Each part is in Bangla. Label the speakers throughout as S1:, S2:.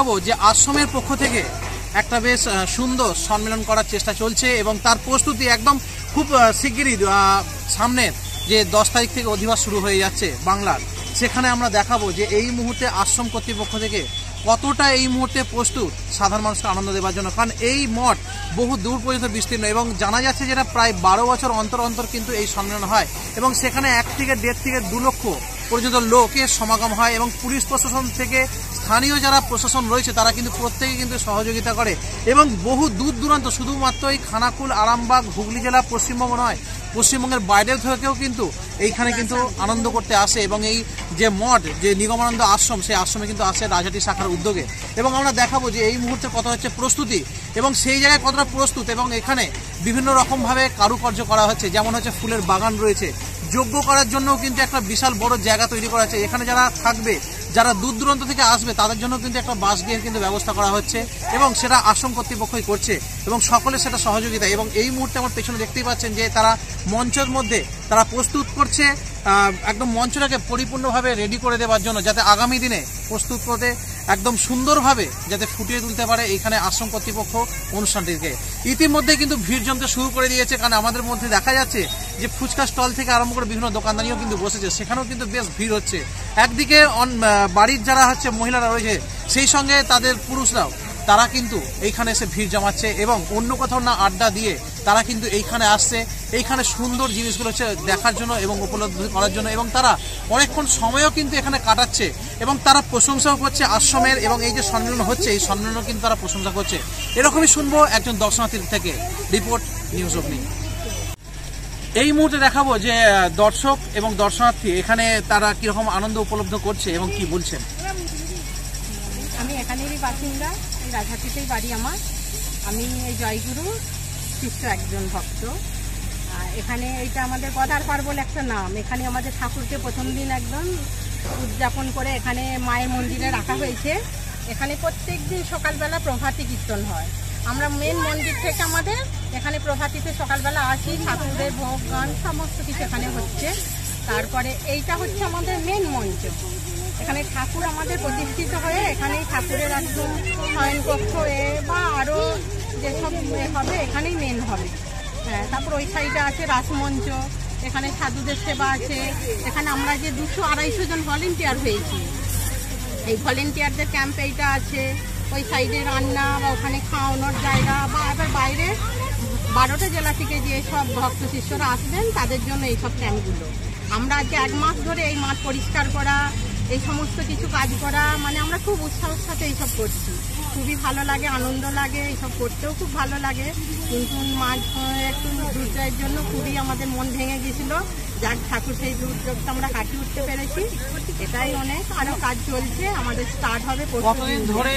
S1: দেখাবো যে আশ্রমের পক্ষ থেকে একটা বেশ সুন্দর সম্মেলন করার চেষ্টা চলছে এবং তার প্রস্তুতি একদম খুব শিগগিরই সামনের যে 10 তারিখ থেকে অধিবাস শুরু হয়ে যাচ্ছে বাংলার, সেখানে আমরা দেখাবো যে এই মুহূর্তে আশ্রম কর্তৃপক্ষ থেকে কতটা এই মুহূর্তে প্রস্তুত সাধারণ মানুষকে আনন্দ দেওয়ার জন্য। কারণ এই মঠ বহু দূর পর্যন্ত বিস্তীর্ণ এবং জানা যাচ্ছে যেটা প্রায় 12 বছর অন্তর অন্তর কিন্তু এই সম্মেলন হয় এবং সেখানে 1 থেকে 1.5 থেকে 2 লক্ষ পর্যন্ত লোকের সমাগম হয় এবং পুলিশ প্রশাসন থেকে স্থানীয় যারা প্রশাসন রয়েছে তারা কিন্তু প্রত্যেকে কিন্তু সহযোগিতা করে এবং বহু দূর দূরান্ত শুধুমাত্র এই খানাকুল, আরামবাগ, হুগলি জেলা, পশ্চিমবঙ্গ নয়, পশ্চিমবঙ্গের বাইরেও থেকেও কিন্তু এইখানে কিন্তু আনন্দ করতে আসে এবং এই যে মঠ, যে নিগমানন্দ আশ্রম, সেই আশ্রমে কিন্তু আসে রাজহাটি শাখার উদ্যোগে। এবং আমরা দেখাবো যে এই মুহূর্তে কত হচ্ছে প্রস্তুতি এবং সেই জায়গায় কতটা প্রস্তুত এবং এখানে বিভিন্ন রকমভাবে কারুকার্য করা হচ্ছে, যেমন হচ্ছে ফুলের বাগান রয়েছে, যজ্ঞ করার জন্যও কিন্তু একটা বিশাল বড় জায়গা তৈরি করা হচ্ছে। এখানে যারা থাকবে, যারা দূর দূরান্ত থেকে আসবে তাদের জন্য কিন্তু একটা বাস গৃহের কিন্তু ব্যবস্থা করা হচ্ছে এবং সেটা আশ্রম কর্তৃপক্ষই করছে এবং সকলে সেটা সহযোগিতা। এবং এই মুহূর্তে আমার পেছনে দেখতেই পাচ্ছেন যে তারা মঞ্চের মধ্যে তারা প্রস্তুত করছে একদম মঞ্চটাকে পরিপূর্ণভাবে রেডি করে দেওয়ার জন্য, যাতে আগামী দিনে প্রস্তুত করতে একদম সুন্দরভাবে যাতে ফুটিয়ে তুলতে পারে এইখানে আশ্রম কর্তৃপক্ষ অনুষ্ঠানটিকে। ইতিমধ্যে কিন্তু ভিড় জমতে শুরু করে দিয়েছে, কারণ আমাদের মধ্যে দেখা যাচ্ছে যে ফুচকা স্টল থেকে আরম্ভ করে বিভিন্ন দোকানদারিও কিন্তু বসেছে, সেখানেও কিন্তু বেশ ভিড় হচ্ছে। একদিকে বাড়ির যারা হচ্ছে মহিলারা রয়েছে, সেই সঙ্গে তাদের পুরুষরাও তারা কিন্তু এইখানে এসে ভিড় জমাচ্ছে এবং অন্য কোথাও না আড্ডা দিয়ে তারা কিন্তু এইখানে আসছে, এইখানে সুন্দর জিনিসগুলো হচ্ছে দেখার জন্য এবং উপলব্ধি করার জন্য এবং তারা অনেকক্ষণ সময়ও কিন্তু এখানে কাটাচ্ছে এবং তারা প্রশংসাও করছে আশ্রমের এবং এই যে সম্মেলন হচ্ছে এই সম্মেলনও কিন্তু তারা প্রশংসা করছে। এরকমই শুনবো একজন দর্শনার্থীর থেকে। রিপোর্ট নিউজ অগ্নি। এই মুহূর্তে দেখাবো যে দর্শক এবং দর্শনার্থী এখানে তারা কিরকম আনন্দ উপলব্ধ করছে এবং কি বলছেন।
S2: আমি এখানেরই বাসিন্দা, এই রাজহাটিতেই বাড়ি আমার। আমি এই জয়গুরু শিষ্য একজন ভক্ত। এখানে এইটা আমাদের গদারপাড় বলে একটা নাম। এখানে আমাদের ঠাকুরকে প্রথম দিন একদম উদযাপন করে এখানে মায়ের মন্দিরে রাখা হয়েছে। এখানে প্রত্যেক দিন সকালবেলা প্রভাতী কীর্তন হয়। আমরা মেন মন্দির থেকে আমাদের এখানে প্রভাতীতে সকালবেলা আসি, ঠাকুরের ভোগ গান সমস্ত কিছু এখানে হচ্ছে। তারপরে এইটা হচ্ছে আমাদের মেন মঞ্চ। এখানে ঠাকুর আমাদের প্রতিষ্ঠিত হয়ে এখানেই ঠাকুরের একদম শয়নকক্ষ বা আরও যেসব হবে এখানেই মেন হবে। হ্যাঁ, তারপর ওই সাইডে আছে রাসমঞ্চ, এখানে সাধুদের সেবা আছে। এখানে আমরা যে 200-250 জন ভলেন্টিয়ার হয়েছি, এই ভলেন্টিয়ারদের ক্যাম্প এইটা আছে। ওই সাইডে রান্না বা ওখানে খাওয়ানোর জায়গা বা আবার বাইরে 12টা জেলা থেকে যে সব ভক্ত শিষ্যরা আসবেন তাদের জন্য এইসব ক্যাম্পগুলো। আমরা আজকে 1 মাস ধরে এই মাঠ পরিষ্কার করা, এই সমস্ত কিছু কাজ করা, মানে আমরা খুব উৎসাহের সাথে এইসব করছি। খুবই ভালো লাগে, আনন্দ লাগে, এইসব করতেও খুব ভালো লাগে। কিন্তু মাঝ একটু দুর্যোগের জন্য খুবই আমাদের মন ভেঙে গিয়েছিল। যাক, ঠাকুর সেই দুর্যোগটা আমরা কাটিয়ে উঠতে পেরেছি, এটাই অনেক। আরও কাজ চলছে, আমাদের স্টার্ট হবে।
S1: কতদিন ধরে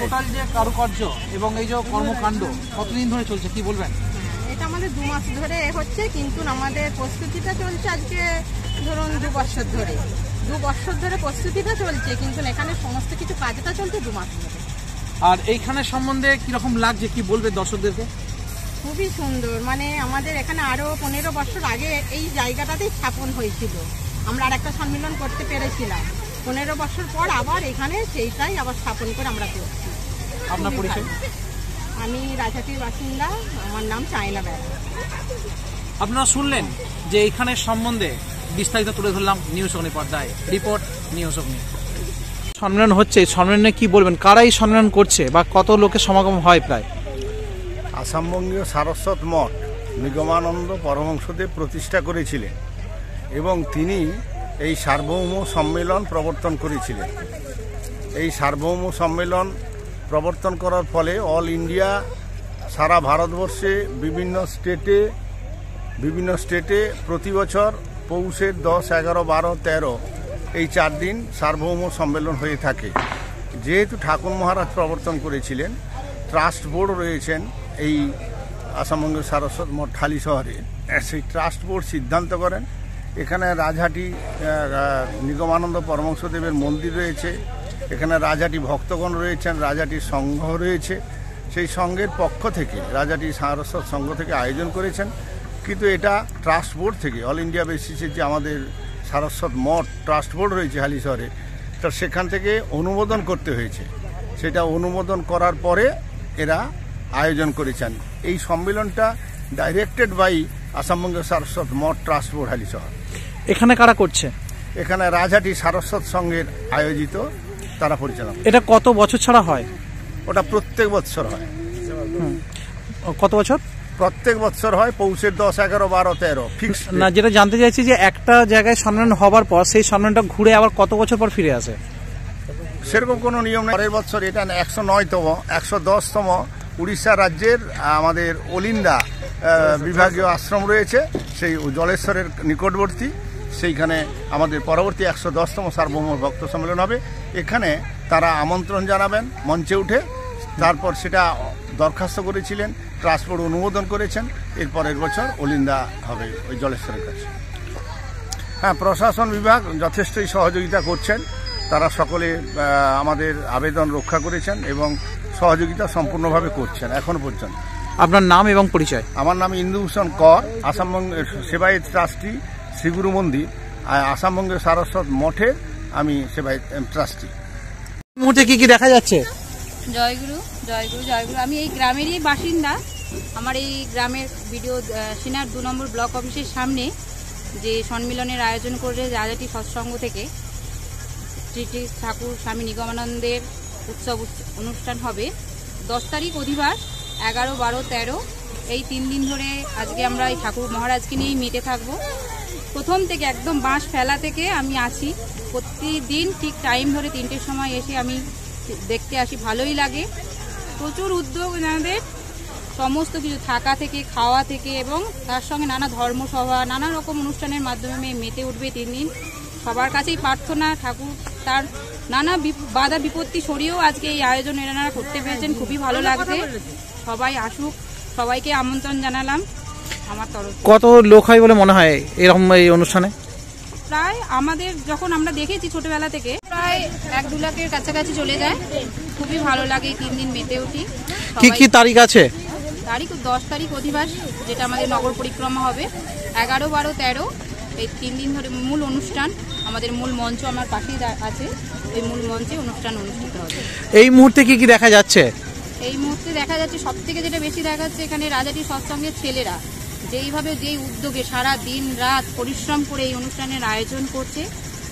S1: টোটাল যে কারুকার্য এবং এই যে কর্মকাণ্ড কতদিন ধরে চলছে কি বলবেন?
S2: এটা আমাদের 2 মাস ধরে হচ্ছে, কিন্তু আমাদের প্রস্তুতিটা চলছে আজকে ধরুন 2 বছর ধরে। 2 বছর ধরে প্রস্তুতিটা চলছে, কিন্তু এখানে সমস্ত কিছু কাজটা চলছে 2 মাস ধরে।
S1: আর এইখানে সম্বন্ধে কিরকম লাগছে কি বলবে দর্শকদেরকে?
S2: খুবই সুন্দর, মানে আমাদের এখানে আরও 15 বছর আগে এই জায়গাটাতেই স্থাপন হয়েছিল। আমরা আর একটা সম্মেলন করতে পেরেছিলাম। 15 বছর পর আবার এখানে সেইটাই আবার স্থাপন করে আমরা করছি।
S1: আপনার পরিচয়?
S2: আমি রাজহাটির বাসিন্দা, আমার নাম চায়না বেড়া।
S1: আপনারা শুনলেন যে এইখানের সম্বন্ধে বিস্তারিত তুলে ধরলাম নিউজ অগ্নি পর্দায়। রিপোর্ট নিউজ অগ্নি। সম্মেলন হচ্ছে, সম্মেলনে কি বলবেন, কারা এই সম্মেলন করছে বা কত লোকের সমাগম হয়? প্রায়
S3: আসামবঙ্গীয় সারস্বত মঠ নিগমানন্দ পরমহংসদেব প্রতিষ্ঠা করেছিলেন এবং তিনি এই সার্বভৌম সম্মেলন প্রবর্তন করেছিলেন। এই সার্বভৌম সম্মেলন প্রবর্তন করার ফলে অল ইন্ডিয়া, সারা ভারতবর্ষে বিভিন্ন স্টেটে প্রতি বছর পৌষের 10, 11, 12, 13 এই 4 দিন সার্বভৌম সম্মেলন হয়ে থাকে। যেহেতু ঠাকুর মহারাজ প্রবর্তন করেছিলেন, ট্রাস্ট বোর্ড রয়েছেন এই আসামবঙ্গের সারস্বত মঠ হালি শহরে। সেই ট্রাস্ট বোর্ড সিদ্ধান্ত করেন এখানে রাজহাটি নিগমানন্দ পরমহংসদেবের মন্দির রয়েছে, এখানে রাজহাটি ভক্তগণ রয়েছেন, রাজহাটির সংঘ রয়েছে। সেই সংঘের পক্ষ থেকে রাজহাটি সারস্বত সংঘ থেকে আয়োজন করেছেন, কিন্তু এটা ট্রাস্ট বোর্ড থেকে অল ইন্ডিয়া বেসিসে যে আমাদের সারস্বত মঠ ট্রাস্ট বোর্ড রয়েছে হালি শহরে, তো সেখান থেকে অনুমোদন করতে হয়েছে। সেটা অনুমোদন করার পরে এরা আয়োজন করেছেন। এই সম্মেলনটা directed by Asambanga Saraswat Math trust board Halisahar.
S1: এখানে কারা করছে?
S3: এখানে রাজহাটি সারস্বত সংঘের আয়োজিত, তারা পরিচালনা।
S1: এটা কত বছর ছাড়া হয়?
S3: ওটা প্রত্যেক বৎসর হয়।
S1: কত বছর?
S3: প্রত্যেক বৎসর হয়, পৌষের 10, 11, 12, 13 ফিক্স
S1: না, যেটা জানতে চাইছি যে একটা জায়গায় সম্মেলন হবার পর সেই সম্মেলনটা ঘুরে আবার কত বছর পর ফিরে আসে?
S3: সেরকম কোনো নিয়ম নেই। পরের বছর এটা 109তম 110তম উড়িষ্যা রাজ্যের আমাদের অলিন্দা বিভাগীয় আশ্রম রয়েছে, সেই জলেশ্বরের নিকটবর্তী, সেইখানে আমাদের পরবর্তী 110তম সার্বভৌম ভক্ত সম্মেলন হবে। এখানে তারা আমন্ত্রণ জানাবেন মঞ্চে উঠে, তারপর সেটা দরখাস্ত করেছিলেন, ট্রাস্ট বোর্ড অনুমোদন করেছেন, এরপরের বছর অলিন্দা হবে ওই জলেশ্বরের কাছে। হ্যাঁ, প্রশাসন বিভাগ যথেষ্টই সহযোগিতা করছেন, তারা সকলে আমাদের আবেদন রক্ষা করেছেন এবং সহযোগিতা সম্পূর্ণভাবে করছেন এখন পর্যন্ত।
S1: আপনার নাম এবং পরিচয়?
S3: আমার নাম ইন্দুভূষণ কর, আসামবঙ্গের সেবায়েত ট্রাস্টি, শ্রীগুরু মন্দির, আসামবঙ্গের সারস্বত মঠের আমি সেবায়েত ট্রাস্টি।
S1: মুহূর্তে কি কি দেখা যাচ্ছে?
S4: জয়গুরু জয়গুরু জয়গুরু। আমি এই গ্রামেরই বাসিন্দা। আমার এই গ্রামের ভিডিও সিনার 2 নম্বর ব্লক অফিসের সামনে যে সম্মিলনের আয়োজন করে রাজাটি সৎসঙ্গ থেকে শ্রী শ্রী ঠাকুর স্বামী নিগমানন্দের উৎসব অনুষ্ঠান হবে 10 তারিখ অধিবাস, 11, 12, 13 এই 3 দিন ধরে আজকে আমরা এই ঠাকুর মহারাজকে নিয়েই মেতে থাকবো। প্রথম থেকে একদম বাঁশ ফেলা থেকে আমি আছি, প্রতিদিন ঠিক টাইম ধরে 3টের সময় এসে আমি দেখতে আসি, ভালোই লাগে। প্রচুর উদ্যোগ আমাদের, সমস্ত কিছু থাকা থেকে খাওয়া থেকে এবং তার সঙ্গে নানা ধর্মসভা, নানা রকম অনুষ্ঠানের মাধ্যমে মেতে উঠবে 3 দিন। সবার কাছেই প্রার্থনা ঠাকুর তার নানা বাধা বিপত্তি সরিয়েও আজকে এই আয়োজন এনারা করতে পেরেছেন, খুবই ভালো লাগছে। সবাই আসুক, সবাইকে আমন্ত্রণ জানালাম আমার তরফ।
S1: কত লোক হয় বলে মনে হয় এরকম এই অনুষ্ঠানে?
S4: প্রায় আমাদের যখন আমরা দেখেছি ছোটবেলা থেকে প্রায় 1-2 লাখের কাছাকাছি চলে যায়। খুবই ভালো লাগে এই 3 দিন মেতে উঠি।
S1: কি কি তারিখ আছে?
S4: তারিখ 10 তারিখ অধিবাস, যেটা আমাদের নগর পরিক্রমা হবে, 11, 12, 13 এই 3 দিন ধরে মূল অনুষ্ঠান। আমাদের মূল মঞ্চ আমার পাশেই আছে, ওই মূল মঞ্চে অনুষ্ঠান অনুষ্ঠিত হবে।
S1: এই মুহূর্তে কি কি দেখা যাচ্ছে?
S4: এই মুহূর্তে দেখা যাচ্ছে সব থেকে যেটা বেশি দেখা যাচ্ছে এখানে রাজাটি সৎসঙ্গের ছেলেরা যেইভাবে যেই উদ্যোগে সারা দিন রাত পরিশ্রম করে এই অনুষ্ঠানের আয়োজন করছে।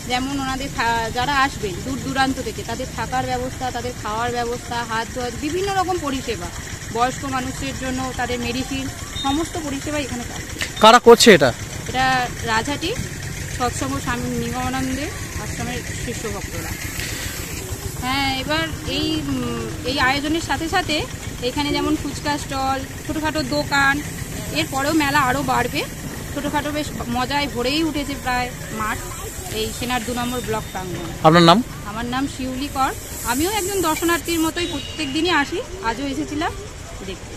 S4: যেমন ওনাদের যারা আসবেন দূর দূরান্ত থেকে, তাদের থাকার ব্যবস্থা, তাদের খাওয়ার ব্যবস্থা, হাত ধোয়া, বিভিন্ন রকম পরিষেবা, বয়স্ক মানুষের জন্য তাদের মেডিসিন, সমস্ত পরিষেবা এখানে পাচ্ছে।
S1: কারা করছে এটা?
S4: এটা রাজহাটি সৎসঙ্গ স্বামী নিগমানন্দের আশ্রমের শিষ্য ভক্তরা। হ্যাঁ, এবার এই আয়োজনের সাথে সাথে এখানে যেমন ফুচকা স্টল, ছোটোখাটো দোকান, এরপরেও মেলা আরও বাড়বে। ছোটোখাটো বেশ মজায় ভরেই উঠেছে প্রায় মাঠ এই সেনার 2 নম্বর ব্লক প্রাঙ্গণ।
S1: আপনার নাম?
S4: আমার নাম শিউলি কর। আমিও একজন দর্শনার্থীর মতোই প্রত্যেক দিনই আসি, আজও এসেছিলাম দেখতে।